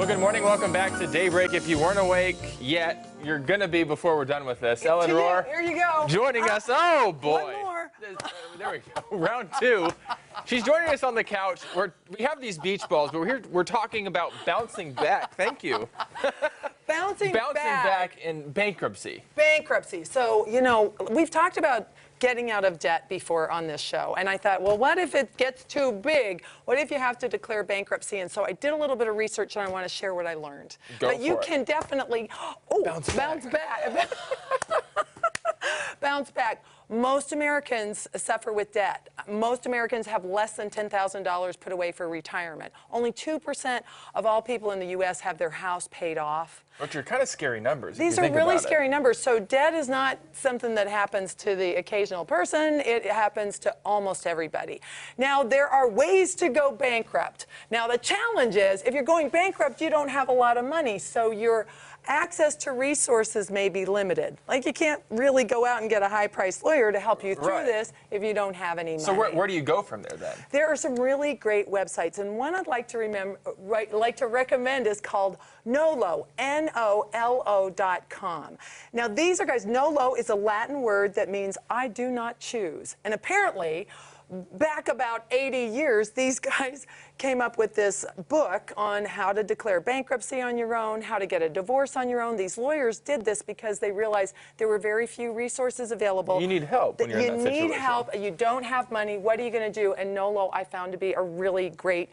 Well, good morning. Welcome back to Daybreak. If you weren't awake yet, you're going to be before we're done with this. Ellen Rohr, here you go. Joining us. Oh, boy. One more. There we go. Round two. She's joining us on the couch. We have these beach balls, but we're talking about bouncing back. Thank you. Bouncing back in bankruptcy. Bankruptcy. So, you know, we've talked about getting out of debt before on this show, and I thought, well, what if it gets too big? What if you have to declare bankruptcy? And so I did a little bit of research, and I want to share what I learned. But you can definitely bounce back. Bounce back. Most Americans suffer with debt. Most Americans have less than $10,000 put away for retirement. Only 2% of all people in the U.S. have their house paid off. Which are kind of scary numbers. These are really scary numbers. So debt is not something that happens to the occasional person. It happens to almost everybody. Now, there are ways to go bankrupt. Now, the challenge is, if you're going bankrupt, you don't have a lot of money. So your access to resources may be limited. Like, you can't really go out and get a high-priced lawyer to help you through this if you don't have any money. So where do you go from there, then? There are some really great websites, and one I'd like to recommend is called Nolo, Nolo.com. Now, these are guys, Nolo is a Latin word that means I do not choose. And apparently, back about 80 years, these guys came up with this book on how to declare bankruptcy on your own, how to get a divorce on your own. These lawyers did this because they realized there were very few resources available. You need help when you're in that situation. You need help. You don't have money. What are you going to do? And Nolo, I found to be a really great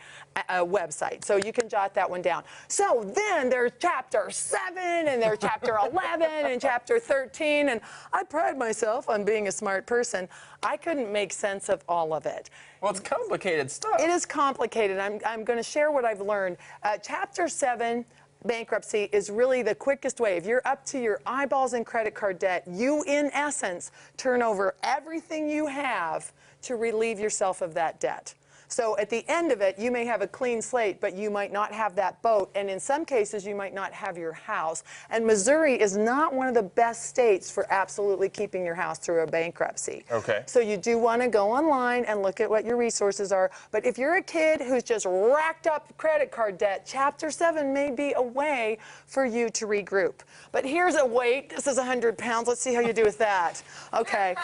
website. So you can jot that one down. So then there's chapter 7, and there's chapter 11, and chapter 13. And I pride myself on being a smart person. I couldn't make sense of all of it. Well, it's complicated stuff. It is complicated. I'm going to share what I've learned. Chapter 7, bankruptcy, is really the quickest way. If you're up to your eyeballs in credit card debt, you, in essence, turn over everything you have to relieve yourself of that debt. So at the end of it, you may have a clean slate, but you might not have that boat. And in some cases, you might not have your house. And Missouri is not one of the best states for absolutely keeping your house through a bankruptcy. Okay. So you do want to go online and look at what your resources are. But if you're a kid who's just racked up credit card debt, Chapter 7 may be a way for you to regroup. But here's a weight. This is 100 pounds. Let's see how you do with that. Okay.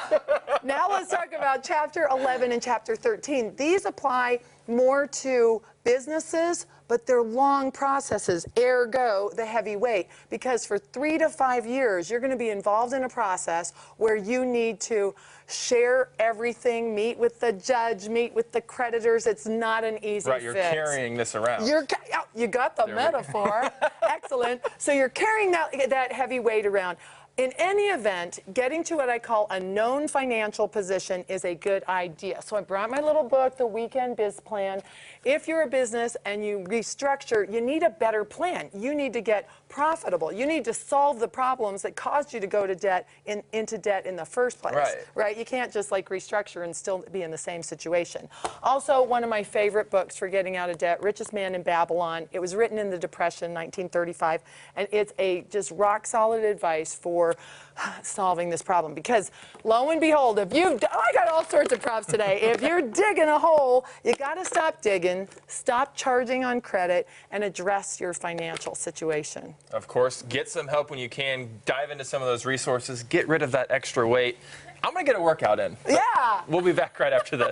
Now let's talk about Chapter 11 and Chapter 13. These apply more to businesses, but they're long processes, ergo the heavy weight, because for 3 to 5 years you're going to be involved in a process where you need to share everything, meet with the judge, meet with the creditors. It's not an easy Right, you're carrying this around. You got the metaphor. Excellent. So you're carrying that heavy weight around. In any event, getting to what I call a known financial position is a good idea. So I brought my little book, The Weekend Biz Plan. If you're a business and you restructure, you need a better plan. You need to get profitable. You need to solve the problems that caused you to go to debt into debt in the first place. Right? You can't just like restructure and still be in the same situation. Also, one of my favorite books for getting out of debt, Richest Man in Babylon. It was written in the Depression, 1935, and it's a just rock solid advice for solving this problem, because lo and behold, I got all sorts of props today. If you're digging a hole, you got to stop digging, stop charging on credit, and address your financial situation. Of course, get some help when you can. Dive into some of those resources. Get rid of that extra weight. I'm going to get a workout in. Yeah. We'll be back right after this.